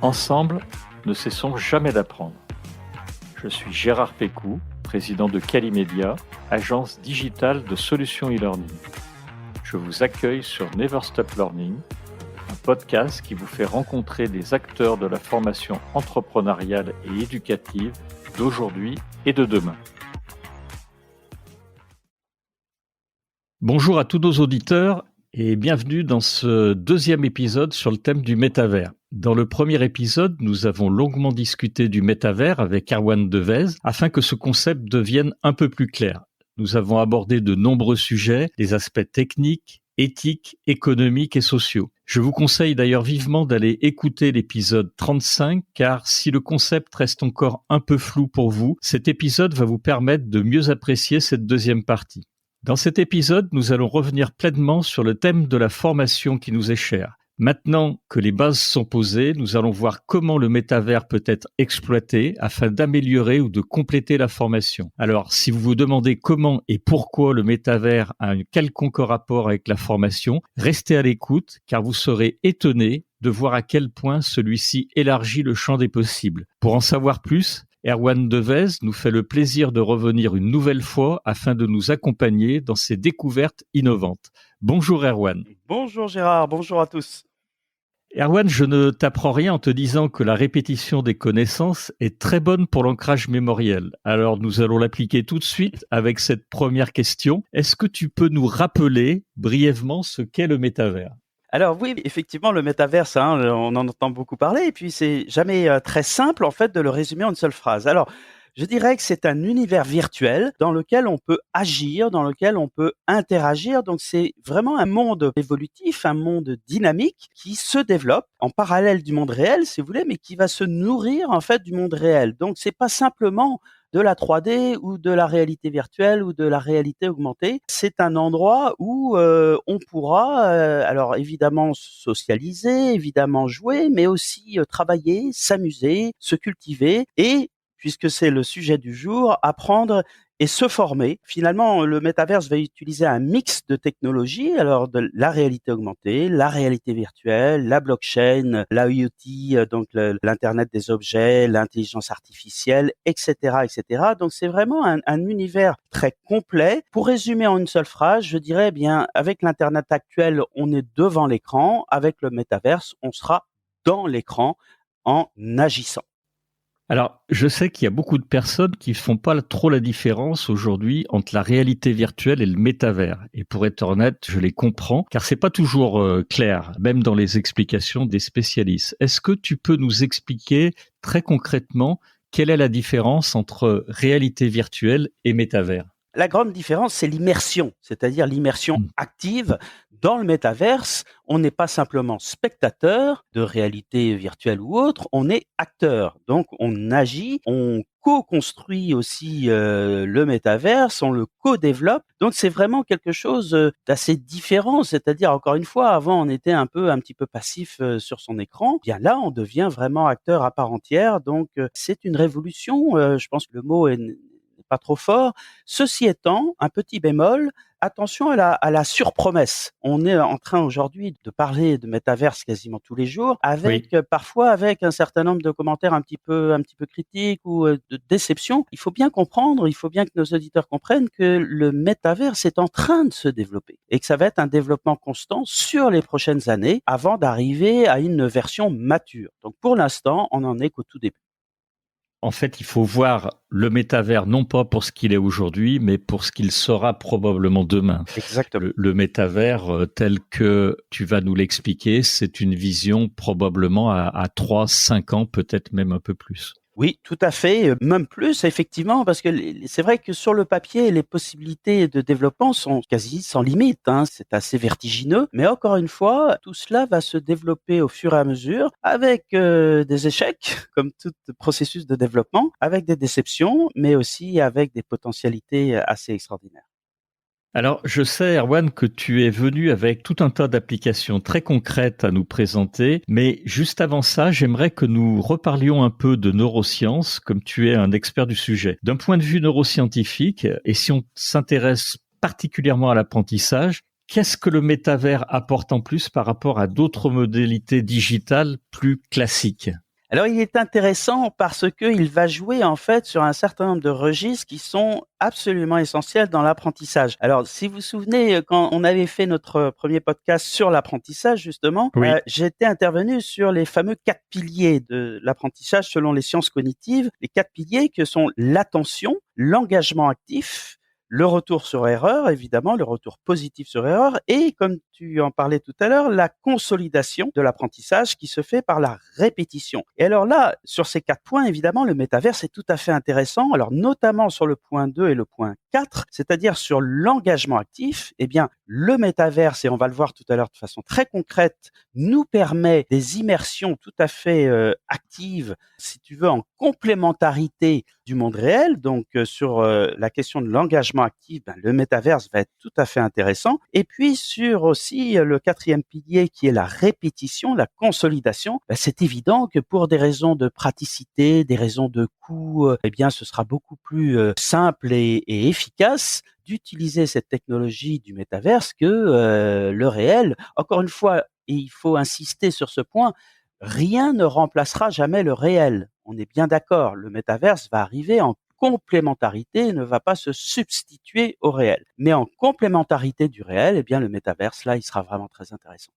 Ensemble, ne cessons jamais d'apprendre. Je suis Gérard Pécou, président de Calimedia, agence digitale de solutions e-learning. Je vous accueille sur Never Stop Learning, un podcast qui vous fait rencontrer des acteurs de la formation entrepreneuriale et éducative d'aujourd'hui et de demain. Bonjour à tous nos auditeurs et bienvenue dans ce deuxième épisode sur le thème du métavers. Dans le premier épisode, nous avons longuement discuté du métavers avec Erwan Devez afin que ce concept devienne un peu plus clair. Nous avons abordé de nombreux sujets, des aspects techniques, éthiques, économiques et sociaux. Je vous conseille d'ailleurs vivement d'aller écouter l'épisode 35 car si le concept reste encore un peu flou pour vous, cet épisode va vous permettre de mieux apprécier cette deuxième partie. Dans cet épisode, nous allons revenir pleinement sur le thème de la formation qui nous est cher. Maintenant que les bases sont posées, nous allons voir comment le métavers peut être exploité afin d'améliorer ou de compléter la formation. Alors, si vous vous demandez comment et pourquoi le métavers a un quelconque rapport avec la formation, restez à l'écoute car vous serez étonnés de voir à quel point celui-ci élargit le champ des possibles. Pour en savoir plus, Erwan Devez nous fait le plaisir de revenir une nouvelle fois afin de nous accompagner dans ces découvertes innovantes. Bonjour Erwan. Bonjour Gérard, bonjour à tous. Erwan, je ne t'apprends rien en te disant que la répétition des connaissances est très bonne pour l'ancrage mémoriel. Alors nous allons l'appliquer tout de suite avec cette première question. Est-ce que tu peux nous rappeler brièvement ce qu'est le métavers ? Alors oui, effectivement, le métaverse, on en entend beaucoup parler, et puis c'est jamais très simple en fait de le résumer en une seule phrase. Alors, je dirais que c'est un univers virtuel dans lequel on peut agir, dans lequel on peut interagir. Donc c'est vraiment un monde évolutif, un monde dynamique qui se développe en parallèle du monde réel, si vous voulez, mais qui va se nourrir en fait du monde réel. Donc c'est pas simplement de la 3D ou de la réalité virtuelle ou de la réalité augmentée. C'est un endroit où on pourra, alors évidemment socialiser, évidemment jouer, mais aussi travailler, s'amuser, se cultiver et, puisque c'est le sujet du jour, apprendre et se former. Finalement, le métaverse va utiliser un mix de technologies, alors de la réalité augmentée, la réalité virtuelle, la blockchain, l'IoT, donc l'Internet des objets, l'intelligence artificielle, etc., etc. Donc, c'est vraiment un univers très complet. Pour résumer en une seule phrase, je dirais, bien, avec l'Internet actuel, on est devant l'écran. Avec le métaverse, on sera dans l'écran en agissant. Alors, je sais qu'il y a beaucoup de personnes qui ne font pas trop la différence aujourd'hui entre la réalité virtuelle et le métavers. Et pour être honnête, je les comprends, car c'est pas toujours clair, même dans les explications des spécialistes. Est-ce que tu peux nous expliquer très concrètement quelle est la différence entre réalité virtuelle et métavers ? La grande différence, c'est l'immersion, c'est-à-dire l'immersion active. Dans le métaverse, on n'est pas simplement spectateur de réalité virtuelle ou autre, on est acteur. Donc, on agit, on co-construit aussi le métaverse, on le co-développe. Donc, c'est vraiment quelque chose d'assez différent. C'est-à-dire, encore une fois, avant, on était un petit peu passif sur son écran. Bien là, on devient vraiment acteur à part entière. Donc, c'est une révolution. Je pense que le mot n'est pas trop fort. Ceci étant, un petit bémol, attention à la surpromesse. On est en train aujourd'hui de parler de métaverse quasiment tous les jours, avec parfois avec un certain nombre de commentaires un petit peu critiques ou de déception. Il faut bien comprendre, il faut bien que nos auditeurs comprennent que le métaverse est en train de se développer et que ça va être un développement constant sur les prochaines années avant d'arriver à une version mature. Donc pour l'instant, on n'en est qu'au tout début. En fait, il faut voir le métavers non pas pour ce qu'il est aujourd'hui, mais pour ce qu'il sera probablement demain. Exactement. Le métavers, tel que tu vas nous l'expliquer, c'est une vision probablement à 3-5 ans, peut-être même un peu plus. Oui, tout à fait, même plus effectivement, parce que c'est vrai que sur le papier, les possibilités de développement sont quasi sans limite, c'est assez vertigineux. Mais encore une fois, tout cela va se développer au fur et à mesure avec des échecs, comme tout processus de développement, avec des déceptions, mais aussi avec des potentialités assez extraordinaires. Alors, je sais, Erwan, que tu es venu avec tout un tas d'applications très concrètes à nous présenter, mais juste avant ça, j'aimerais que nous reparlions un peu de neurosciences, comme tu es un expert du sujet. D'un point de vue neuroscientifique, et si on s'intéresse particulièrement à l'apprentissage, qu'est-ce que le métavers apporte en plus par rapport à d'autres modalités digitales plus classiques ? Alors, il est intéressant parce qu'il va jouer en fait sur un certain nombre de registres qui sont absolument essentiels dans l'apprentissage. Alors, si vous vous souvenez, quand on avait fait notre premier podcast sur l'apprentissage justement, Oui, j'étais intervenu sur les fameux 4 piliers de l'apprentissage selon les sciences cognitives. Les 4 piliers que sont l'attention, l'engagement actif, le retour sur erreur, évidemment, le retour positif sur erreur, et comme tu en parlais tout à l'heure, la consolidation de l'apprentissage qui se fait par la répétition. Et alors là, sur ces 4 points, évidemment, le métaverse est tout à fait intéressant. Alors notamment sur le point 2 et le point 4, c'est-à-dire sur l'engagement actif, eh bien, le métaverse, et on va le voir tout à l'heure de façon très concrète, nous permet des immersions tout à fait actives, si tu veux, en complémentarité du monde réel. Donc, sur la question de l'engagement actif, le métaverse va être tout à fait intéressant. Et puis, sur aussi le 4e pilier qui est la répétition, la consolidation, c'est évident que pour des raisons de praticité, des raisons de coût, eh bien, ce sera beaucoup plus simple et efficace d'utiliser cette technologie du métaverse que le réel. Encore une fois, et il faut insister sur ce point, rien ne remplacera jamais le réel. On est bien d'accord, le métaverse va arriver en complémentarité, ne va pas se substituer au réel. Mais en complémentarité du réel, eh bien le métaverse, là, il sera vraiment très intéressant.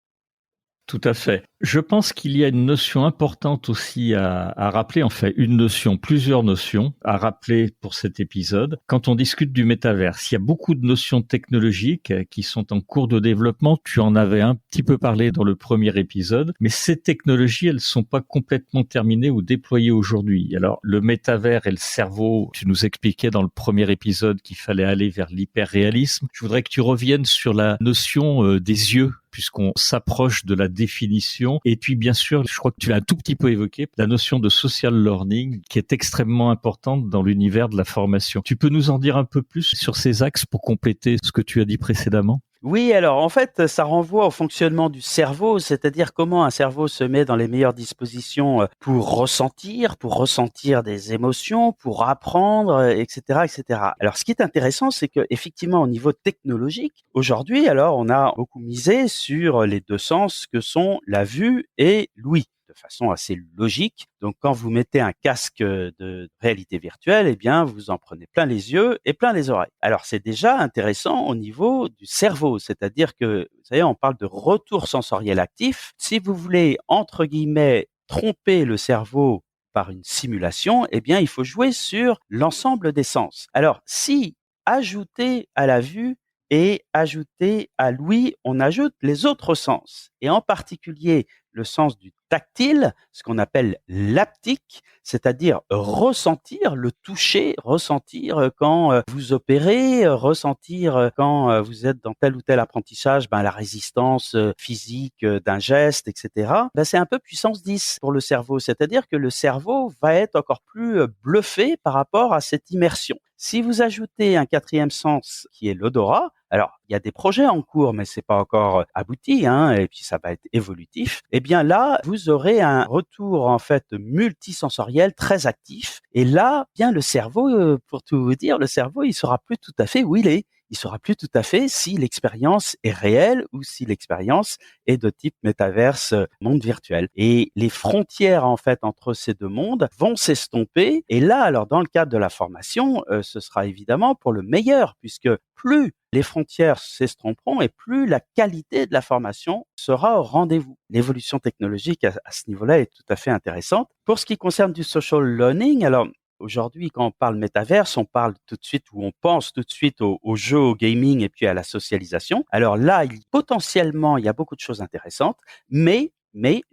tout à fait. Je pense qu'il y a une notion importante aussi à rappeler, en fait, une notion, plusieurs notions à rappeler pour cet épisode. Quand on discute du métaverse, il y a beaucoup de notions technologiques qui sont en cours de développement. Tu en avais un petit peu parlé dans le premier épisode, mais ces technologies, elles sont pas complètement terminées ou déployées aujourd'hui. Alors, le métavers et le cerveau, tu nous expliquais dans le premier épisode qu'il fallait aller vers l'hyperréalisme. Je voudrais que tu reviennes sur la notion des yeux, puisqu'on s'approche de la définition. Et puis, bien sûr, je crois que tu l'as un tout petit peu évoqué, la notion de social learning, qui est extrêmement importante dans l'univers de la formation. Tu peux nous en dire un peu plus sur ces axes pour compléter ce que tu as dit précédemment? Oui, alors en fait, ça renvoie au fonctionnement du cerveau, c'est-à-dire comment un cerveau se met dans les meilleures dispositions pour ressentir des émotions, pour apprendre, etc., etc. Alors, ce qui est intéressant, c'est que effectivement, au niveau technologique, aujourd'hui, alors, on a beaucoup misé sur les 2 sens que sont la vue et l'ouïe, de façon assez logique. Donc, quand vous mettez un casque de réalité virtuelle, eh bien, vous en prenez plein les yeux et plein les oreilles. Alors, c'est déjà intéressant au niveau du cerveau, c'est-à-dire que, vous savez, on parle de retour sensoriel actif. Si vous voulez, entre guillemets, tromper le cerveau par une simulation, eh bien, il faut jouer sur l'ensemble des sens. Alors, si ajouter à la vue et ajouter à l'ouïe, on ajoute les autres sens, et en particulier le sens du tactile, ce qu'on appelle l'haptique, c'est-à-dire ressentir le toucher, ressentir quand vous opérez, ressentir quand vous êtes dans tel ou tel apprentissage, la résistance physique d'un geste, etc. C'est un peu puissance 10 pour le cerveau, c'est-à-dire que le cerveau va être encore plus bluffé par rapport à cette immersion. Si vous ajoutez un 4e sens qui est l'odorat, alors il y a des projets en cours, mais c'est pas encore abouti, et puis ça va être évolutif. Eh bien là, vous aurez un retour en fait multisensoriel très actif. Et là, bien le cerveau, pour tout vous dire, le cerveau, il sera plus tout à fait où il est. Il saura plus tout à fait si l'expérience est réelle ou si l'expérience est de type métaverse, monde virtuel. Et les frontières en fait entre ces 2 mondes vont s'estomper. Et là, alors dans le cadre de la formation, ce sera évidemment pour le meilleur, puisque plus les frontières s'estomperont et plus la qualité de la formation sera au rendez-vous. L'évolution technologique à ce niveau-là est tout à fait intéressante. Pour ce qui concerne du social learning, alors aujourd'hui, quand on parle métaverse, on parle tout de suite ou on pense tout de suite aux jeux, au gaming et puis à la socialisation. Alors là, potentiellement, il y a beaucoup de choses intéressantes, mais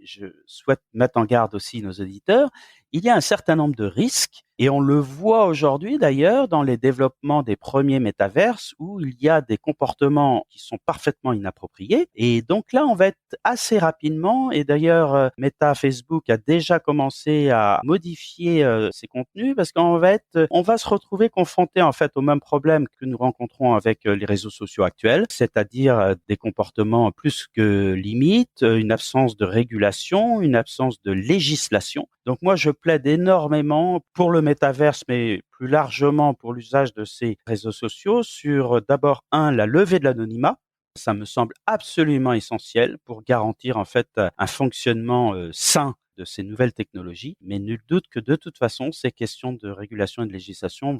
je souhaite mettre en garde aussi nos auditeurs, il y a un certain nombre de risques et on le voit aujourd'hui d'ailleurs dans les développements des premiers métaverses où il y a des comportements qui sont parfaitement inappropriés. Et donc là, on va être assez rapidement, et d'ailleurs Meta Facebook a déjà commencé à modifier ses contenus parce on va se retrouver confronté en fait au même problème que nous rencontrons avec les réseaux sociaux actuels, c'est-à-dire des comportements plus que limites, une absence de régulation, une absence de législation. Donc moi, je plaide énormément pour le métaverse, mais plus largement pour l'usage de ces réseaux sociaux sur d'abord, la levée de l'anonymat. Ça me semble absolument essentiel pour garantir en fait un fonctionnement sain de ces nouvelles technologies, mais nul doute que de toute façon, ces questions de régulation et de législation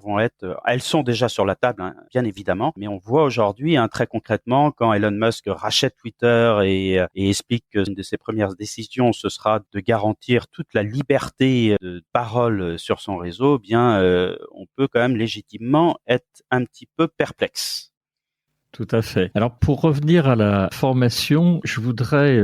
elles sont déjà sur la table, hein, bien évidemment, mais on voit aujourd'hui, hein, très concrètement, quand Elon Musk rachète Twitter et explique qu'une de ses premières décisions, ce sera de garantir toute la liberté de parole sur son réseau, on peut quand même légitimement être un petit peu perplexe. Tout à fait. Alors pour revenir à la formation, je voudrais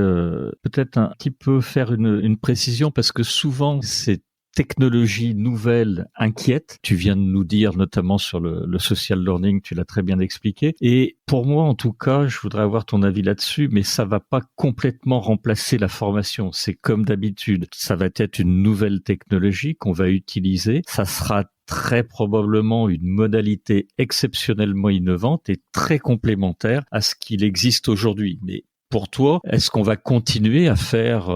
peut-être un petit peu faire une précision parce que souvent ces technologies nouvelles inquiètent. Tu viens de nous dire notamment sur le social learning, tu l'as très bien expliqué. Et pour moi en tout cas, je voudrais avoir ton avis là-dessus, mais ça va pas complètement remplacer la formation. C'est comme d'habitude. Ça va être une nouvelle technologie qu'on va utiliser. Ça sera très probablement une modalité exceptionnellement innovante et très complémentaire à ce qu'il existe aujourd'hui. Mais pour toi, est-ce qu'on va continuer à faire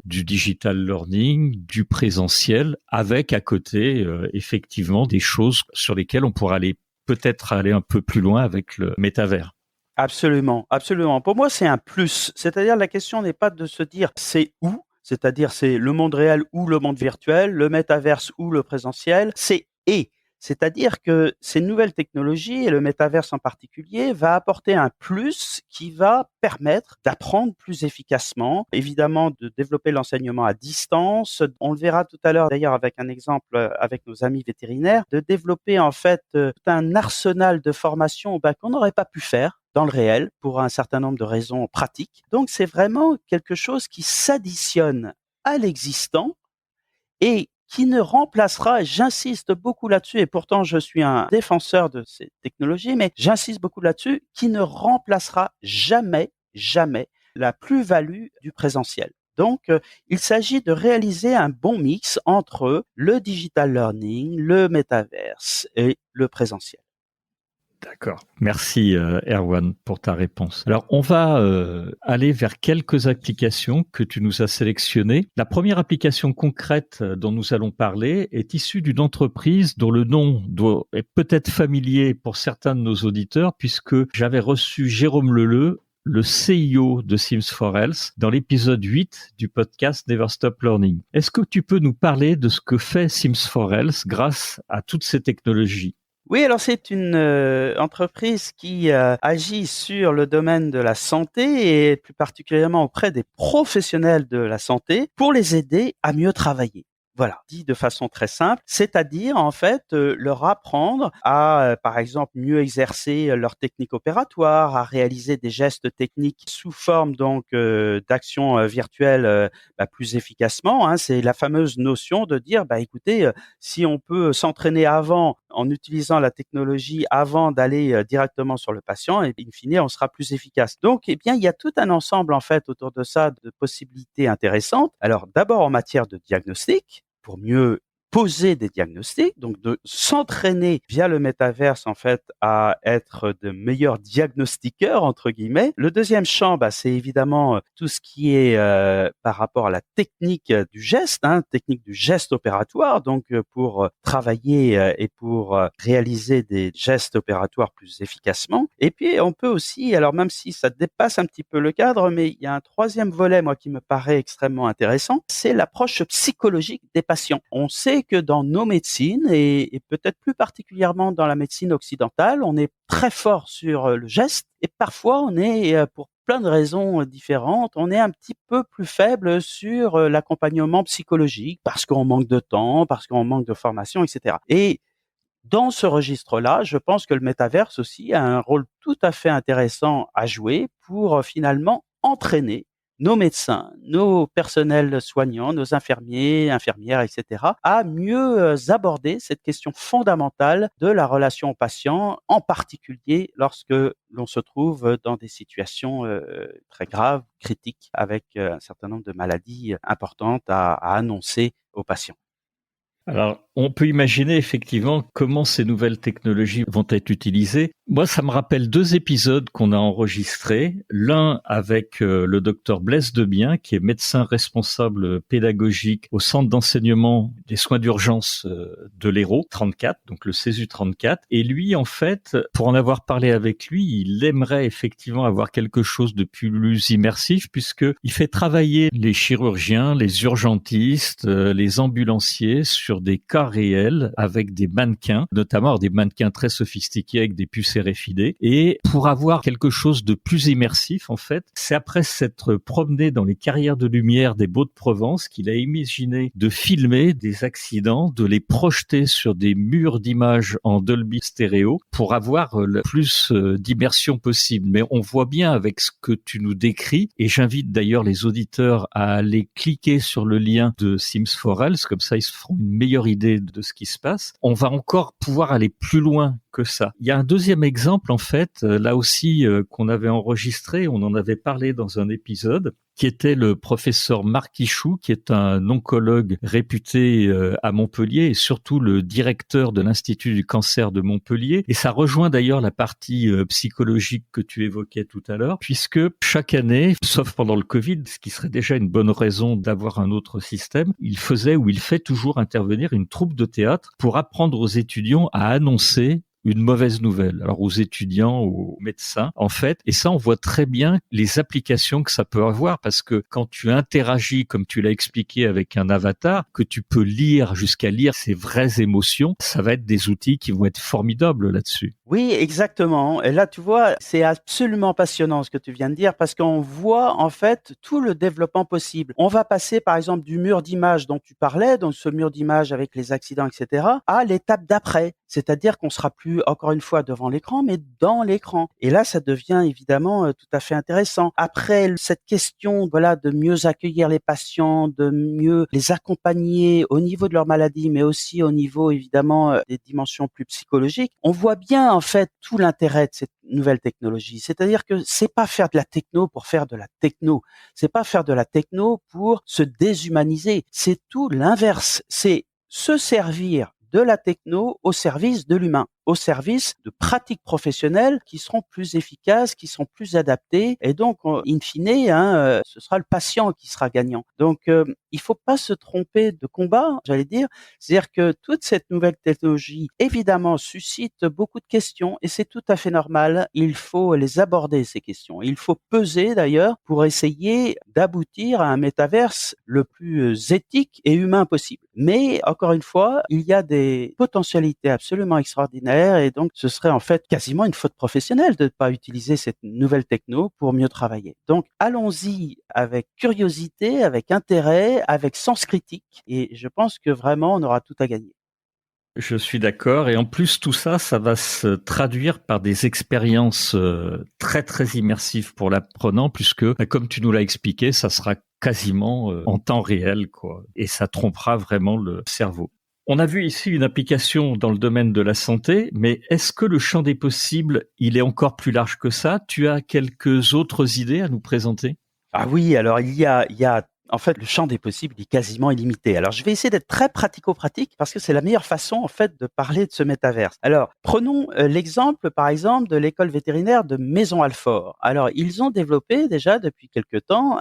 du digital learning, du présentiel, avec à côté effectivement des choses sur lesquelles on pourra peut-être aller un peu plus loin avec le métavers? Absolument, absolument. Pour moi, c'est un plus. C'est-à-dire, la question n'est pas de se dire c'est où, c'est-à-dire c'est le monde réel ou le monde virtuel, le métaverse ou le présentiel, c'est et. C'est-à-dire que ces nouvelles technologies, et le métaverse en particulier, va apporter un plus qui va permettre d'apprendre plus efficacement, évidemment de développer l'enseignement à distance. On le verra tout à l'heure d'ailleurs avec un exemple avec nos amis vétérinaires, de développer en fait tout un arsenal de formation qu'on n'aurait pas pu faire dans le réel pour un certain nombre de raisons pratiques. Donc c'est vraiment quelque chose qui s'additionne à l'existant et qui ne remplacera, et j'insiste beaucoup là-dessus, et pourtant je suis un défenseur de ces technologies, mais j'insiste beaucoup là-dessus, qui ne remplacera jamais, jamais la plus-value du présentiel. Donc, il s'agit de réaliser un bon mix entre le digital learning, le metaverse et le présentiel. D'accord. Merci Erwan pour ta réponse. Alors on va aller vers quelques applications que tu nous as sélectionnées. La première application concrète dont nous allons parler est issue d'une entreprise dont le nom est peut-être familier pour certains de nos auditeurs puisque j'avais reçu Jérôme Leleu, le CIO de Sims for Health, dans l'épisode 8 du podcast Never Stop Learning. Est-ce que tu peux nous parler de ce que fait Sims for Health grâce à toutes ces technologies? Oui, alors c'est une entreprise qui agit sur le domaine de la santé et plus particulièrement auprès des professionnels de la santé pour les aider à mieux travailler. Voilà, dit de façon très simple, c'est-à-dire en fait leur apprendre à, par exemple, mieux exercer leur technique opératoire, à réaliser des gestes techniques sous forme donc d'actions virtuelles plus efficacement. Hein. C'est la fameuse notion de dire, écoutez, si on peut s'entraîner avant en utilisant la technologie avant d'aller directement sur le patient, et in fine, on sera plus efficace. Donc, il y a tout un ensemble, en fait, autour de ça, de possibilités intéressantes. Alors, d'abord en matière de diagnostic, pour mieux poser des diagnostics, donc de s'entraîner via le métaverse en fait à être de meilleurs diagnostiqueurs entre guillemets. Le deuxième champ, c'est évidemment tout ce qui est par rapport à la technique du geste, technique du geste opératoire, donc pour travailler et pour réaliser des gestes opératoires plus efficacement. Et puis on peut aussi, alors même si ça dépasse un petit peu le cadre, mais il y a un troisième volet moi qui me paraît extrêmement intéressant, c'est l'approche psychologique des patients. On sait que dans nos médecines, et peut-être plus particulièrement dans la médecine occidentale, on est très fort sur le geste et parfois on est, pour plein de raisons différentes, on est un petit peu plus faible sur l'accompagnement psychologique parce qu'on manque de temps, parce qu'on manque de formation, etc. Et dans ce registre-là, je pense que le métaverse aussi a un rôle tout à fait intéressant à jouer pour finalement entraîner nos médecins, nos personnels soignants, nos infirmiers, infirmières, etc., à mieux aborder cette question fondamentale de la relation au patient, en particulier lorsque l'on se trouve dans des situations très graves, critiques, avec un certain nombre de maladies importantes à annoncer aux patients. Alors, on peut imaginer effectivement comment ces nouvelles technologies vont être utilisées. Moi, ça me rappelle 2 épisodes qu'on a enregistrés. L'un avec le docteur Blaise Debien, qui est médecin responsable pédagogique au centre d'enseignement des soins d'urgence de l'Hérault 34, donc le CESU 34. Et lui, en fait, pour en avoir parlé avec lui, il aimerait effectivement avoir quelque chose de plus immersif, puisque il fait travailler les chirurgiens, les urgentistes, les ambulanciers sur des cas réels avec des mannequins, notamment des mannequins très sophistiqués avec des puces RFID. Et pour avoir quelque chose de plus immersif, en fait, c'est après s'être promené dans les carrières de lumière des Baux-de-Provence qu'il a imaginé de filmer des accidents, de les projeter sur des murs d'images en Dolby Stéréo pour avoir le plus d'immersion possible. Mais on voit bien avec ce que tu nous décris, et j'invite d'ailleurs les auditeurs à aller cliquer sur le lien de Sims for Health, comme ça ils se feront une meilleure idée de ce qui se passe. On va encore pouvoir aller plus loin que ça. Il y a un deuxième exemple, en fait, là aussi, qu'on avait enregistré, on en avait parlé dans un épisode, qui était le professeur Marc Ichou, qui est un oncologue réputé à Montpellier et surtout le directeur de l'Institut du cancer de Montpellier. Et ça rejoint d'ailleurs la partie psychologique que tu évoquais tout à l'heure, puisque chaque année, sauf pendant le Covid, ce qui serait déjà une bonne raison d'avoir un autre système, il faisait ou il fait toujours intervenir une troupe de théâtre pour apprendre aux étudiants à annoncer une mauvaise nouvelle. Alors aux étudiants, aux médecins, en fait, et ça on voit très bien les applications que ça peut avoir, parce que quand tu interagis, comme tu l'as expliqué, avec un avatar, que tu peux lire jusqu'à lire ses vraies émotions, ça va être des outils qui vont être formidables là-dessus. Oui, exactement. Et là, tu vois, c'est absolument passionnant ce que tu viens de dire parce qu'on voit en fait tout le développement possible. On va passer par exemple du mur d'image dont tu parlais, donc ce mur d'image avec les accidents, etc., à l'étape d'après. C'est-à-dire qu'on sera plus encore une fois devant l'écran, mais dans l'écran. Et là, ça devient évidemment tout à fait intéressant. Après cette question, voilà, de mieux accueillir les patients, de mieux les accompagner au niveau de leur maladie, mais aussi au niveau évidemment des dimensions plus psychologiques, on voit bien en fait tout l'intérêt de cette nouvelle technologie. C'est-à-dire que c'est pas faire de la techno pour faire de la techno. C'est pas faire de la techno pour se déshumaniser. C'est tout l'inverse. C'est se servir de la techno au service de l'humain, au service de pratiques professionnelles qui seront plus efficaces, qui seront plus adaptées, et donc, in fine, ce sera le patient qui sera gagnant. Donc, il faut pas se tromper de combat, j'allais dire. C'est-à-dire que toute cette nouvelle technologie, évidemment, suscite beaucoup de questions, et c'est tout à fait normal. Il faut les aborder, ces questions. Il faut peser, d'ailleurs, pour essayer d'aboutir à un métaverse le plus éthique et humain possible. Mais, encore une fois, il y a des potentialités absolument extraordinaires, et donc ce serait en fait quasiment une faute professionnelle de ne pas utiliser cette nouvelle techno pour mieux travailler. Donc allons-y avec curiosité, avec intérêt, avec sens critique, et je pense que vraiment on aura tout à gagner. Je suis d'accord. Et en plus, tout ça, ça va se traduire par des expériences très, très immersives pour l'apprenant, puisque, comme tu nous l'as expliqué, ça sera quasiment en temps réel, quoi. Et ça trompera vraiment le cerveau. On a vu ici une application dans le domaine de la santé, mais est-ce que le champ des possibles, il est encore plus large que ça? Tu as quelques autres idées à nous présenter? Ah oui, alors il y a en fait, le champ des possibles est quasiment illimité. Alors, je vais essayer d'être très pratico-pratique parce que c'est la meilleure façon, en fait, de parler de ce métaverse. Alors, prenons l'exemple, par exemple, de l'école vétérinaire de Maison-Alfort. Alors, ils ont développé déjà depuis quelque temps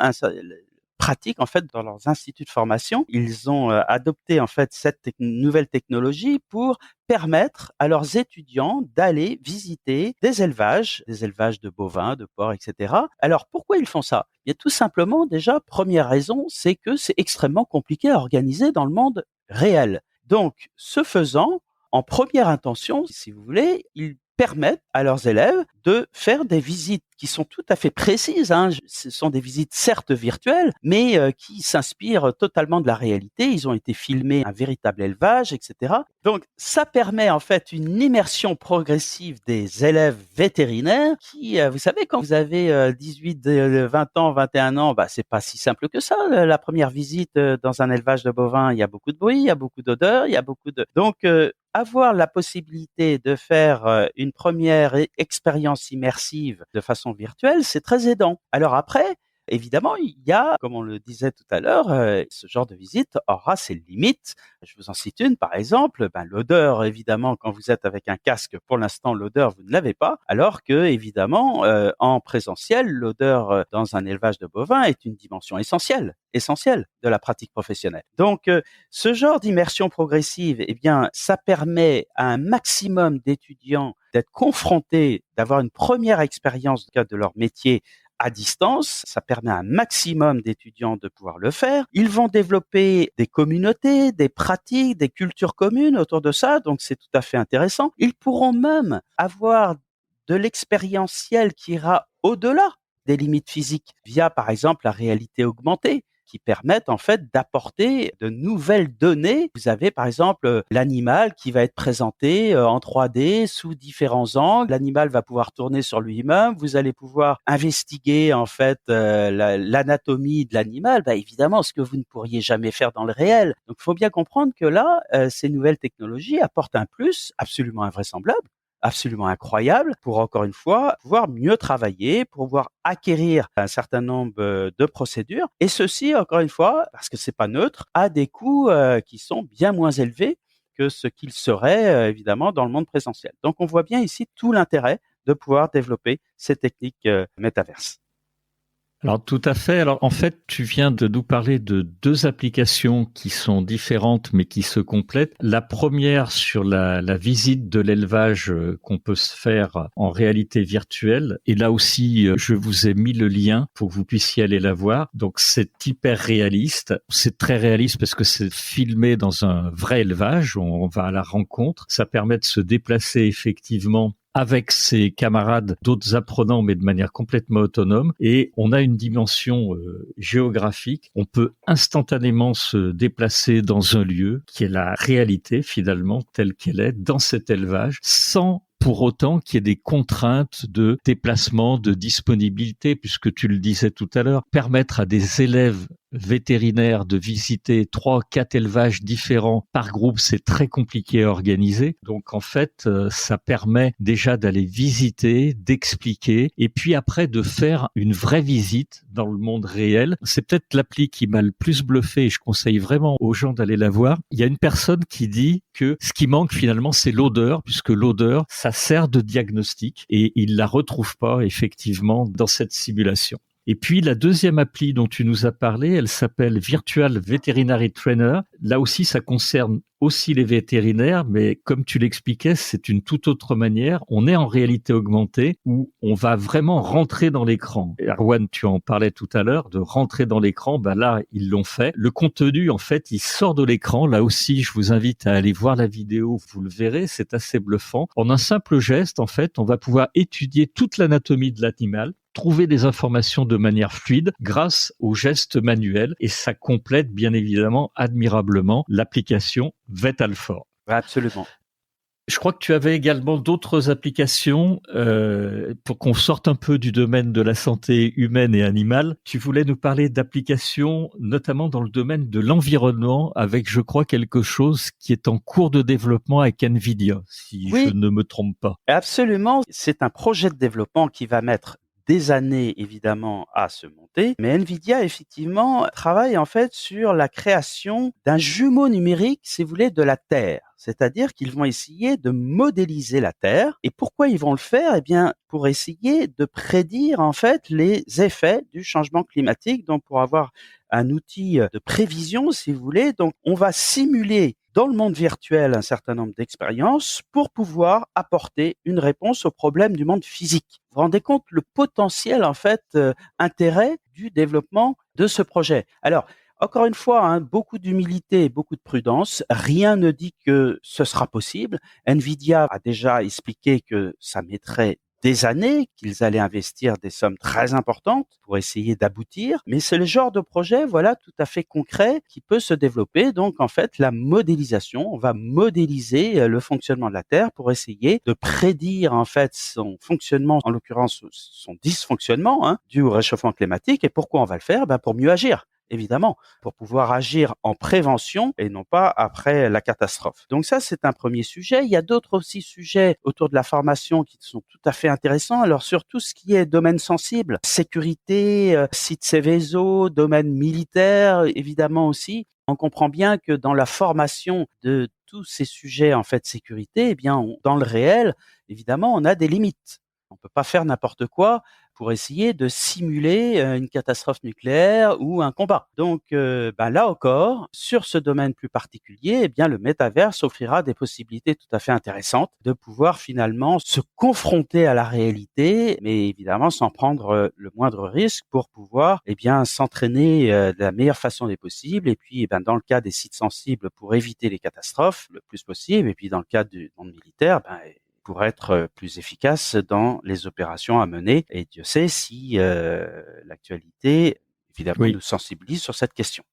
pratique en fait dans leurs instituts de formation. Ils ont adopté en fait cette nouvelle technologie pour permettre à leurs étudiants d'aller visiter des élevages de bovins, de porcs, etc. Alors pourquoi ils font ça? Il y a tout simplement déjà première raison, c'est que c'est extrêmement compliqué à organiser dans le monde réel. Donc, ce faisant, en première intention, si vous voulez, ils permettent à leurs élèves de faire des visites qui sont tout à fait précises. Ce sont des visites certes virtuelles, mais qui s'inspirent totalement de la réalité. Ils ont été filmés un véritable élevage, etc. Donc, ça permet en fait une immersion progressive des élèves vétérinaires qui, vous savez, quand vous avez 18, 20 ans, 21 ans, bah, c'est pas si simple que ça. La première visite dans un élevage de bovins, il y a beaucoup de bruit, il y a beaucoup d'odeurs, il y a beaucoup de... Donc, avoir la possibilité de faire une première expérience immersive de façon virtuelle, c'est très aidant. Alors après, évidemment, il y a, comme on le disait tout à l'heure, ce genre de visite aura ses limites. Je vous en cite une, par exemple, l'odeur, évidemment, quand vous êtes avec un casque, pour l'instant, l'odeur, vous ne l'avez pas, alors que, évidemment, en présentiel, l'odeur dans un élevage de bovins est une dimension essentielle de la pratique professionnelle. Donc, ce genre d'immersion progressive, eh bien, ça permet à un maximum d'étudiants d'être confrontés, d'avoir une première expérience de leur métier à distance. Ça permet à un maximum d'étudiants de pouvoir le faire. Ils vont développer des communautés, des pratiques, des cultures communes autour de ça, donc c'est tout à fait intéressant. Ils pourront même avoir de l'expérientiel qui ira au-delà des limites physiques via, par exemple, la réalité augmentée, qui permettent en fait d'apporter de nouvelles données. Vous avez par exemple l'animal qui va être présenté en 3D sous différents angles. L'animal va pouvoir tourner sur lui-même. Vous allez pouvoir investiguer en fait l'anatomie de l'animal. Évidemment, ce que vous ne pourriez jamais faire dans le réel. Donc, il faut bien comprendre que là, ces nouvelles technologies apportent un plus absolument invraisemblable, absolument incroyable pour, encore une fois, pouvoir mieux travailler, pour pouvoir acquérir un certain nombre de procédures. Et ceci, encore une fois, parce que c'est pas neutre, a des coûts qui sont bien moins élevés que ce qu'ils seraient, évidemment, dans le monde présentiel. Donc, on voit bien ici tout l'intérêt de pouvoir développer ces techniques métaverses. Alors tout à fait. Alors en fait, tu viens de nous parler de deux applications qui sont différentes mais qui se complètent. La première sur la visite de l'élevage qu'on peut se faire en réalité virtuelle. Et là aussi, je vous ai mis le lien pour que vous puissiez aller la voir. Donc c'est hyper réaliste. C'est très réaliste parce que c'est filmé dans un vrai élevage. On va à la rencontre. Ça permet de se déplacer effectivement avec ses camarades, d'autres apprenants, mais de manière complètement autonome. Et on a une dimension géographique. On peut instantanément se déplacer dans un lieu qui est la réalité, finalement, telle qu'elle est, dans cet élevage, sans pour autant qu'il y ait des contraintes de déplacement, de disponibilité, puisque tu le disais tout à l'heure, permettre à des élèves vétérinaires de visiter 3, 4 élevages différents par groupe, c'est très compliqué à organiser. Donc en fait, ça permet déjà d'aller visiter, d'expliquer, et puis après de faire une vraie visite dans le monde réel. C'est peut-être l'appli qui m'a le plus bluffé, et je conseille vraiment aux gens d'aller la voir. Il y a une personne qui dit que ce qui manque finalement, c'est l'odeur, puisque l'odeur, ça sert de diagnostic, et il la retrouve pas effectivement dans cette simulation. Et puis la deuxième appli dont tu nous as parlé, elle s'appelle Virtual Veterinary Trainer. Là aussi, ça concerne aussi les vétérinaires, mais comme tu l'expliquais, c'est une toute autre manière. On est en réalité augmentée où on va vraiment rentrer dans l'écran. Erwan, tu en parlais tout à l'heure, de rentrer dans l'écran. Là, ils l'ont fait. Le contenu, en fait, il sort de l'écran. Là aussi, je vous invite à aller voir la vidéo. Vous le verrez, c'est assez bluffant. En un simple geste, en fait, on va pouvoir étudier toute l'anatomie de l'animal, trouver des informations de manière fluide grâce aux gestes manuels, et ça complète bien évidemment admirablement l'application Vetalfor. Absolument. Je crois que tu avais également d'autres applications pour qu'on sorte un peu du domaine de la santé humaine et animale. Tu voulais nous parler d'applications notamment dans le domaine de l'environnement avec, je crois, quelque chose qui est en cours de développement avec NVIDIA, si Oui, je ne me trompe pas. absolument. C'est un projet de développement qui va mettre des années évidemment à se monter, mais Nvidia effectivement travaille en fait sur la création d'un jumeau numérique, si vous voulez, de la Terre. C'est-à-dire qu'ils vont essayer de modéliser la Terre. Et pourquoi ils vont le faire? Eh bien, pour essayer de prédire en fait les effets du changement climatique. Donc, pour avoir un outil de prévision, si vous voulez. Donc, on va simuler dans le monde virtuel un certain nombre d'expériences pour pouvoir apporter une réponse aux problèmes du monde physique. Vous vous rendez compte le potentiel en fait intérêt du développement de ce projet. Alors, encore une fois, beaucoup d'humilité et beaucoup de prudence. Rien ne dit que ce sera possible. Nvidia a déjà expliqué que ça mettrait des années, qu'ils allaient investir des sommes très importantes pour essayer d'aboutir. Mais c'est le genre de projet, voilà, tout à fait concret qui peut se développer. Donc, en fait, la modélisation, on va modéliser le fonctionnement de la Terre pour essayer de prédire, en fait, son fonctionnement, en l'occurrence, son dysfonctionnement, dû au réchauffement climatique. Et pourquoi on va le faire? Pour mieux agir. évidemment, pour pouvoir agir en prévention et non pas après la catastrophe. Donc ça, c'est un premier sujet. Il y a d'autres aussi sujets autour de la formation qui sont tout à fait intéressants. Alors sur tout ce qui est domaine sensible, sécurité, site Céveso, domaine militaire, évidemment aussi. On comprend bien que dans la formation de tous ces sujets en fait sécurité, eh bien, dans le réel, évidemment, on a des limites. On peut pas faire n'importe quoi pour essayer de simuler une catastrophe nucléaire ou un combat. Donc là encore, sur ce domaine plus particulier, eh bien le métaverse offrira des possibilités tout à fait intéressantes de pouvoir finalement se confronter à la réalité, mais évidemment sans prendre le moindre risque pour pouvoir s'entraîner de la meilleure façon des possibles. Et puis dans le cas des sites sensibles, pour éviter les catastrophes le plus possible. Et puis dans le cas du monde militaire, pour être plus efficace dans les opérations à mener. Et Dieu sait si l'actualité, évidemment, nous sensibilise sur cette question.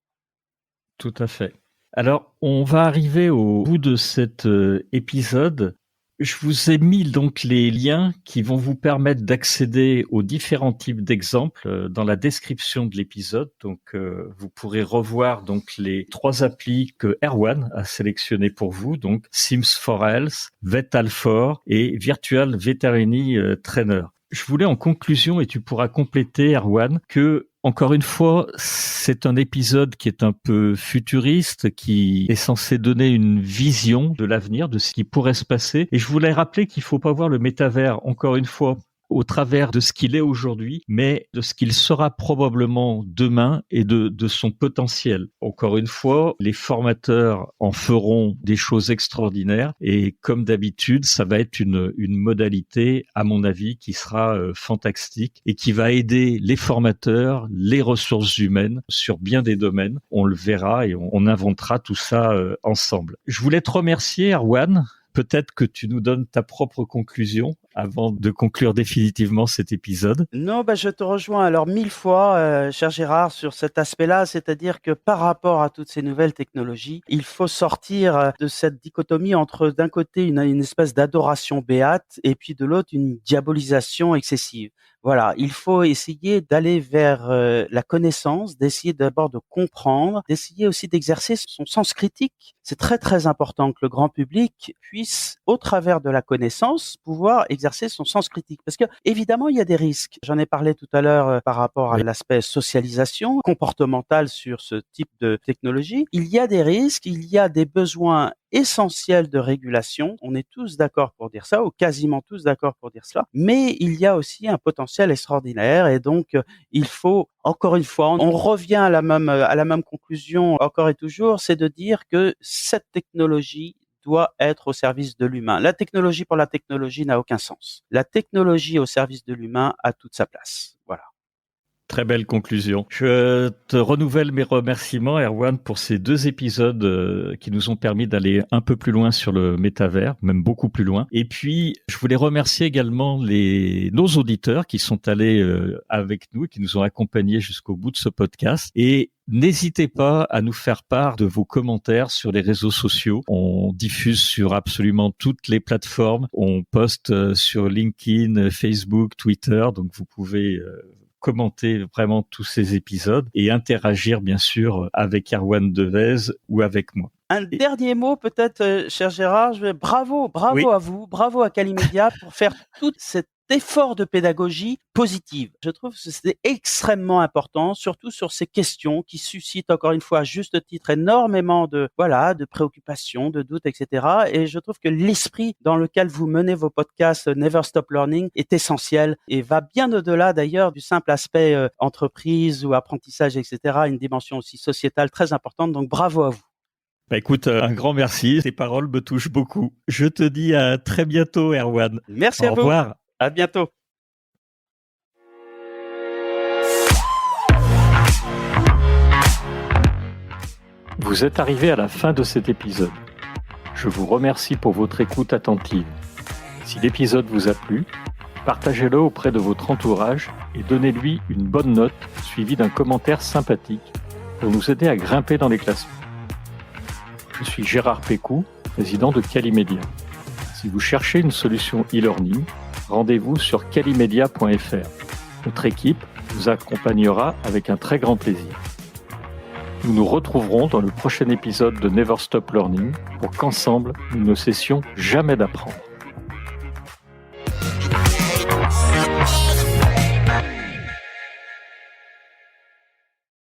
Tout à fait. Alors, on va arriver au bout de cet épisode. Je vous ai mis donc les liens qui vont vous permettre d'accéder aux différents types d'exemples dans la description de l'épisode. Donc, vous pourrez revoir donc les 3 applis que Erwan a sélectionnées pour vous. Donc, Sims for Health, Vetal4 et Virtual Veterinary Trainer. Je voulais en conclusion, et tu pourras compléter, Erwan, que encore une fois, c'est un épisode qui est un peu futuriste, qui est censé donner une vision de l'avenir, de ce qui pourrait se passer. Et je voulais rappeler qu'il ne faut pas voir le métavers, encore une fois, au travers de ce qu'il est aujourd'hui, mais de ce qu'il sera probablement demain et de son potentiel. Encore une fois, les formateurs en feront des choses extraordinaires et comme d'habitude, ça va être une modalité, à mon avis, qui sera fantastique et qui va aider les formateurs, les ressources humaines sur bien des domaines. On le verra et on inventera tout ça ensemble. Je voulais te remercier, Erwan. Peut-être que tu nous donnes ta propre conclusion avant de conclure définitivement cet épisode. Non, je te rejoins alors 1000 fois, cher Gérard, sur cet aspect-là, c'est-à-dire que par rapport à toutes ces nouvelles technologies, il faut sortir de cette dichotomie entre d'un côté une espèce d'adoration béate et puis de l'autre une diabolisation excessive. Voilà, il faut essayer d'aller vers la connaissance, d'essayer d'abord de comprendre, d'essayer aussi d'exercer son sens critique. C'est très très important que le grand public puisse, au travers de la connaissance, pouvoir exercer son sens critique. Parce que évidemment, il y a des risques. J'en ai parlé tout à l'heure par rapport à l'aspect socialisation, comportemental sur ce type de technologie. Il y a des risques, il y a des besoins essentiel de régulation. On est tous d'accord pour dire ça, ou quasiment tous d'accord pour dire cela. Mais il y a aussi un potentiel extraordinaire et donc il faut, encore une fois, on revient à la même conclusion encore et toujours, c'est de dire que cette technologie doit être au service de l'humain. La technologie pour la technologie n'a aucun sens. La technologie au service de l'humain a toute sa place. Voilà. Très belle conclusion. Je te renouvelle mes remerciements, Erwan, pour ces 2 épisodes qui nous ont permis d'aller un peu plus loin sur le métavers, même beaucoup plus loin. Et puis, je voulais remercier également nos auditeurs qui sont allés avec nous et qui nous ont accompagnés jusqu'au bout de ce podcast. Et n'hésitez pas à nous faire part de vos commentaires sur les réseaux sociaux. On diffuse sur absolument toutes les plateformes. On poste sur LinkedIn, Facebook, Twitter. Donc, vous pouvez commenter vraiment tous ces épisodes et interagir bien sûr avec Erwan Devez ou avec moi. Un dernier mot peut-être, cher Gérard, bravo à vous, bravo à Calimedia pour faire tout cet effort de pédagogie positive. Je trouve que c'est extrêmement important, surtout sur ces questions qui suscitent encore une fois à juste titre énormément de préoccupations, de doutes, etc. Et je trouve que l'esprit dans lequel vous menez vos podcasts Never Stop Learning est essentiel et va bien au-delà d'ailleurs du simple aspect entreprise ou apprentissage, etc. Une dimension aussi sociétale très importante. Donc bravo à vous. Écoute, un grand merci. Tes paroles me touchent beaucoup. Je te dis à très bientôt, Erwan. Merci à vous. Au revoir. À bientôt. Vous êtes arrivé à la fin de cet épisode. Je vous remercie pour votre écoute attentive. Si l'épisode vous a plu, partagez-le auprès de votre entourage et donnez-lui une bonne note suivie d'un commentaire sympathique pour nous aider à grimper dans les classements. Je suis Gérard Pécou, président de Calimedia. Si vous cherchez une solution e-learning, rendez-vous sur calimedia.fr. Notre équipe vous accompagnera avec un très grand plaisir. Nous nous retrouverons dans le prochain épisode de Never Stop Learning pour qu'ensemble, nous ne cessions jamais d'apprendre.